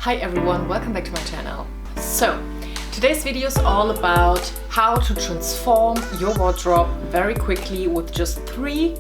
Hi everyone, welcome back to my channel. So, today's video is all about how to transform your wardrobe very quickly with just 3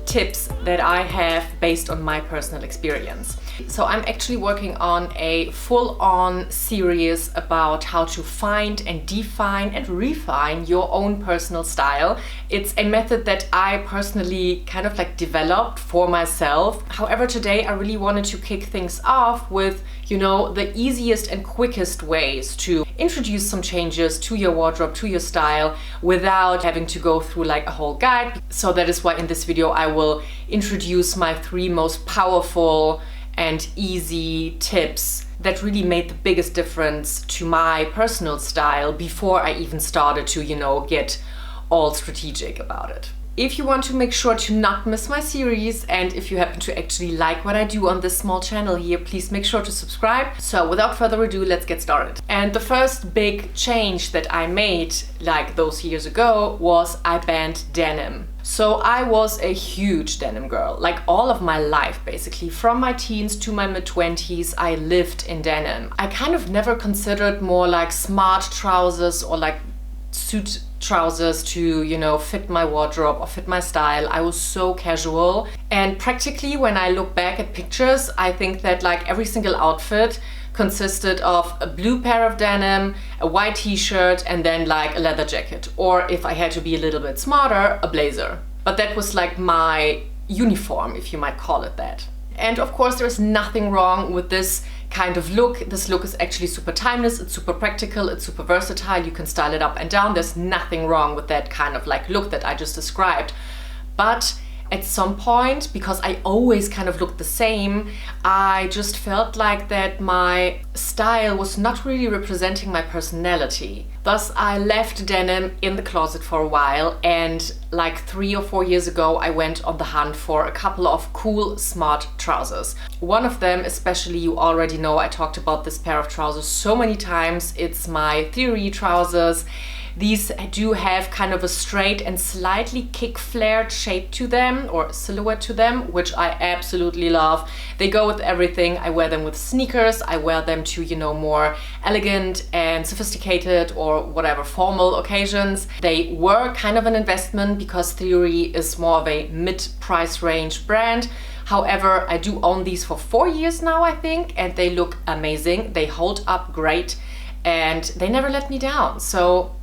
tips that I have based on my personal experience. So I'm actually working on a full-on series about how to find and define and refine your own personal style. It's a method that I personally kind of developed for myself. However, today I really wanted to kick things off with, the easiest and quickest ways to introduce some changes to your wardrobe, to your style, without having to go through a whole guide. So that is why in this video I will introduce my 3 most powerful and easy tips that really made the biggest difference to my personal style before I even started to, get all strategic about it. If you want to make sure to not miss my series, and if you happen to actually like what I do on this small channel here, please make sure to subscribe. So without further ado, let's get started. And the first big change that I made those years ago was I banned denim. So I was a huge denim girl, all of my life basically. From my teens to my mid-20s, I lived in denim. I kind of never considered more smart trousers or suit trousers to, fit my wardrobe or fit my style. I was so casual. And practically when I look back at pictures, I think that every single outfit consisted of a blue pair of denim, a white t-shirt, and then a leather jacket. Or if I had to be a little bit smarter, a blazer. But that was my uniform, if you might call it that. And of course there's nothing wrong with this kind of look. This look is actually super timeless, it's super practical, it's super versatile, you can style it up and down. There's nothing wrong with that kind of look that I just described. But at some point, because I always kind of looked the same, I just felt that my style was not really representing my personality. Thus, I left denim in the closet for a while, and 3 or 4 years ago, I went on the hunt for a couple of cool, smart trousers. One of them, especially, you already know, I talked about this pair of trousers so many times. It's my Theory trousers. These do have kind of a straight and slightly kick-flared shape to them, or silhouette to them, which I absolutely love. They go with everything. I wear them with sneakers, I wear them to, more elegant and sophisticated or whatever formal occasions. They were kind of an investment because Theory is more of a mid-price range brand. However, I do own these for 4 years now, I think, and they look amazing. They hold up great and they never let me down. So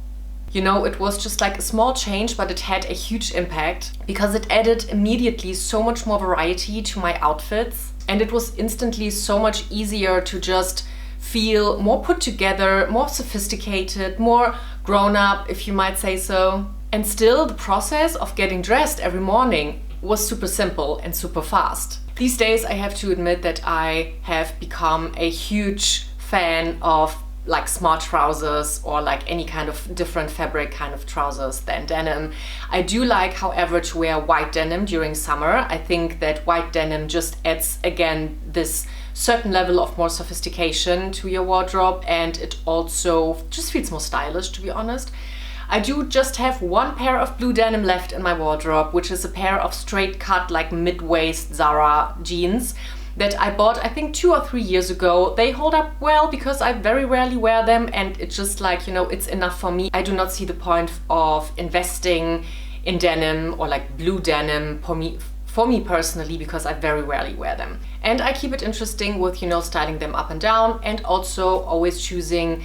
it was just a small change, but it had a huge impact because it added immediately so much more variety to my outfits. And it was instantly so much easier to just feel more put together, more sophisticated, more grown up, if you might say so. And still, the process of getting dressed every morning was super simple and super fast. These days, I have to admit that I have become a huge fan of smart trousers or any kind of different fabric kind of trousers than denim. I do however, to wear white denim during summer. I think that white denim just adds, again, this certain level of more sophistication to your wardrobe, and it also just feels more stylish, to be honest. I do just have 1 pair of blue denim left in my wardrobe, which is a pair of straight cut mid-waist Zara jeans that I bought, I think 2 or 3 years ago. They hold up well because I very rarely wear them, and it's just it's enough for me. I do not see the point of investing in denim or blue denim for me personally, because I very rarely wear them. And I keep it interesting with, styling them up and down, and also always choosing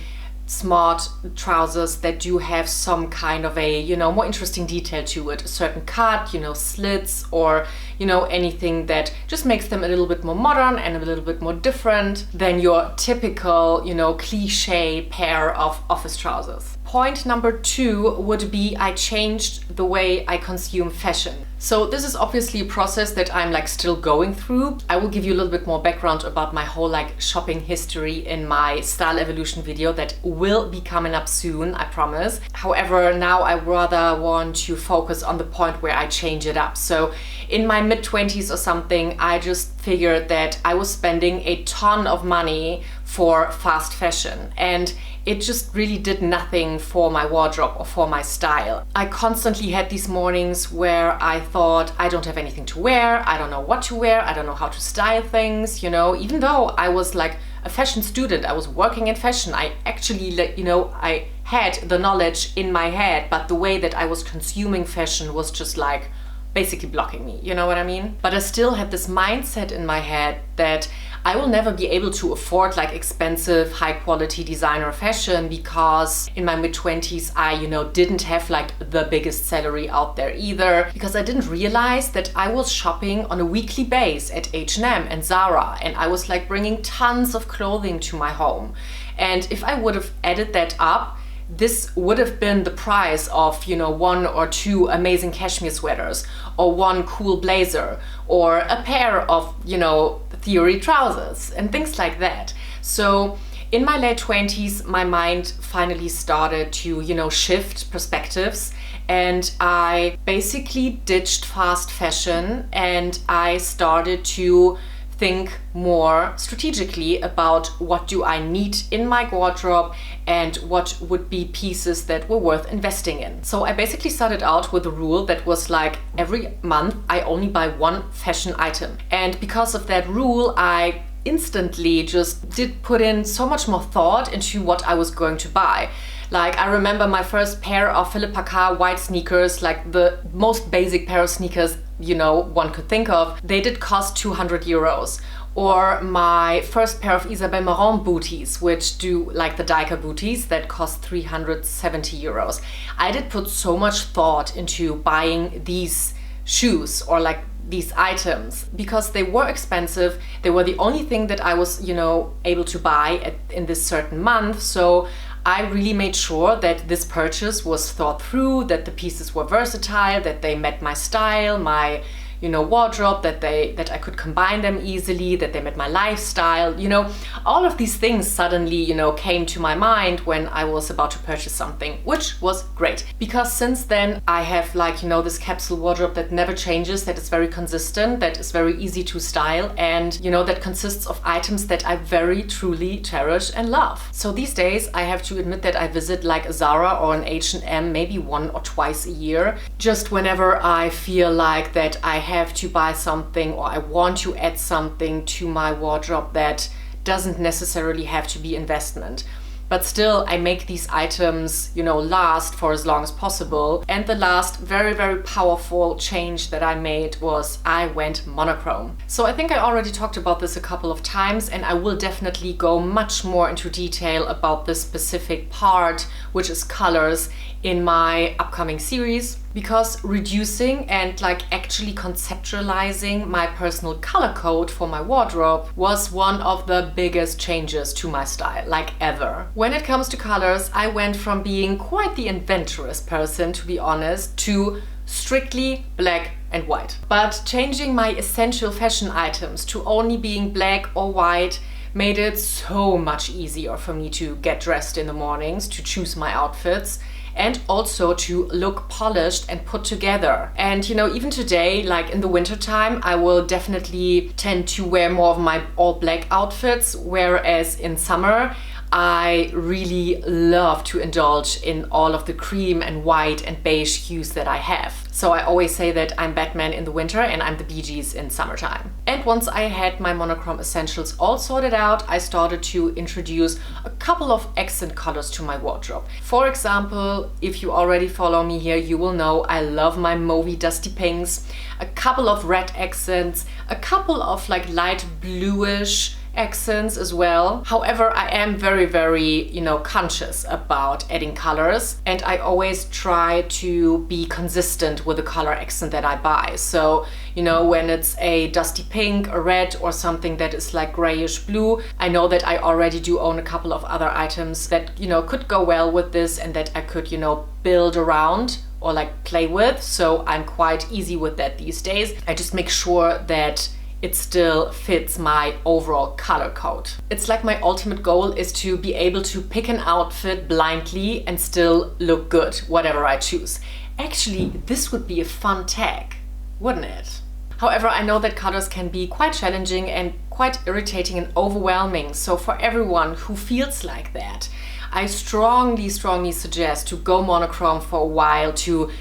smart trousers that do have some kind of a, more interesting detail to it, a certain cut, slits, or, anything that just makes them a little bit more modern and a little bit more different than your typical, cliche pair of office trousers. Point number 2 would be I changed the way I consume fashion. So this is obviously a process that I'm still going through. I will give you a little bit more background about my whole shopping history in my style evolution video that will be coming up soon, I promise. However, now I rather want to focus on the point where I change it up. So in my mid-20s or something, I just figured that I was spending a ton of money for fast fashion, and it just really did nothing for my wardrobe or for my style. I constantly had these mornings where I thought, I don't have anything to wear, I don't know what to wear, I don't know how to style things, you know, even though I was like a fashion student, I was working in fashion, I actually, you know, I had the knowledge in my head, but the way that I was consuming fashion was just like basically blocking me, you know what I mean? But I still had this mindset in my head that I will never be able to afford like expensive, high quality designer fashion, because in my mid-20s I, you know, didn't have like the biggest salary out there either, because I didn't realize that I was shopping on a weekly base at H&M and Zara, and I was like bringing tons of clothing to my home. And if I would have added that up, this would have been the price of, you know, 1 or 2 amazing cashmere sweaters, or 1 cool blazer, or a pair of, you know, theory trousers and things like that. So in my late 20s, my mind finally started to, you know, shift perspectives, and I basically ditched fast fashion and I started to think more strategically about what do I need in my wardrobe and what would be pieces that were worth investing in. So I basically started out with a rule that was like every month I only buy 1 fashion item. And because of that rule, I instantly just did put in so much more thought into what I was going to buy. Like, I remember my first pair of Philippe Packard white sneakers, like the most basic pair of sneakers, you know, one could think of. They did cost 200 euros. Or my first pair of Isabelle Marant booties, which do like the Dyker booties that cost 370 euros. I did put so much thought into buying these shoes or like these items because they were expensive. They were the only thing that I was, you know, able to buy in this certain month. So I really made sure that this purchase was thought through, that the pieces were versatile, that they met my style, my, you know, wardrobe, that I could combine them easily, that they met my lifestyle, you know. All of these things suddenly, you know, came to my mind when I was about to purchase something, which was great. Because since then I have like, you know, this capsule wardrobe that never changes, that is very consistent, that is very easy to style, and, you know, that consists of items that I very truly cherish and love. So these days I have to admit that I visit like a Zara or an H&M maybe 1 or twice a year, just whenever I feel like that I have to buy something or I want to add something to my wardrobe that doesn't necessarily have to be investment. But still, I make these items, you know, last for as long as possible. And the last very, very powerful change that I made was I went monochrome. So I think I already talked about this a couple of times, and I will definitely go much more into detail about this specific part, which is colors, in my upcoming series, because reducing and like actually conceptualizing my personal color code for my wardrobe was one of the biggest changes to my style, like ever. When it comes to colors, I went from being quite the adventurous person, to be honest, to strictly black and white. But changing my essential fashion items to only being black or white made it so much easier for me to get dressed in the mornings, to choose my outfits, and also to look polished and put together. And, you know, even today, like in the winter time, I will definitely tend to wear more of my all black outfits, whereas in summer I really love to indulge in all of the cream and white and beige hues that I have. So I always say that I'm Batman in the winter and I'm the Bee Gees in summertime. And once I had my monochrome essentials all sorted out, I started to introduce a couple of accent colors to my wardrobe. For example, if you already follow me here, you will know I love my mauvey dusty pinks, a couple of red accents, a couple of like light bluish accents as well. However, I am very, very, you know, conscious about adding colors, and I always try to be consistent with the color accent that I buy. So, you know, when it's a dusty pink, a red, or something that is like grayish blue, I know that I already do own a couple of other items that, you know, could go well with this and that I could, you know, build around or like play with. So I'm quite easy with that these days. I just make sure that it still fits my overall color code. It's like my ultimate goal is to be able to pick an outfit blindly and still look good, whatever I choose. Actually, this would be a fun tag, wouldn't it? However, I know that colors can be quite challenging and quite irritating and overwhelming. So for everyone who feels like that, I strongly suggest to go monochrome for a while, to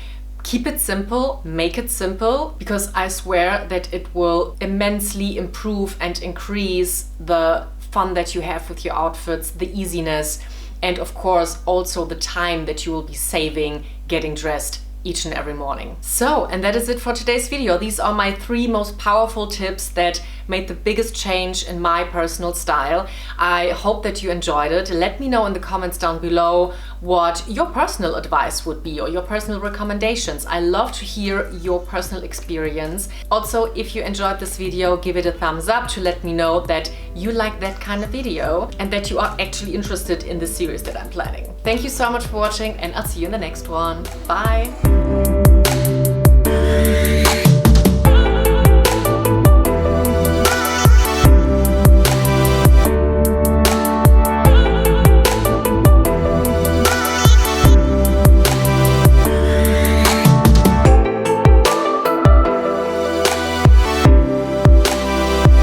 keep it simple, make it simple, because I swear that it will immensely improve and increase the fun that you have with your outfits, the easiness, and of course also the time that you will be saving getting dressed each and every morning. So, and that is it for today's video. These are my 3 most powerful tips that made the biggest change in my personal style. I hope that you enjoyed it. Let me know in the comments down below what your personal advice would be or your personal recommendations. I love to hear your personal experience. Also, if you enjoyed this video, give it a thumbs up to let me know that you like that kind of video and that you are actually interested in the series that I'm planning. Thank you so much for watching, and I'll see you in the next one. Bye!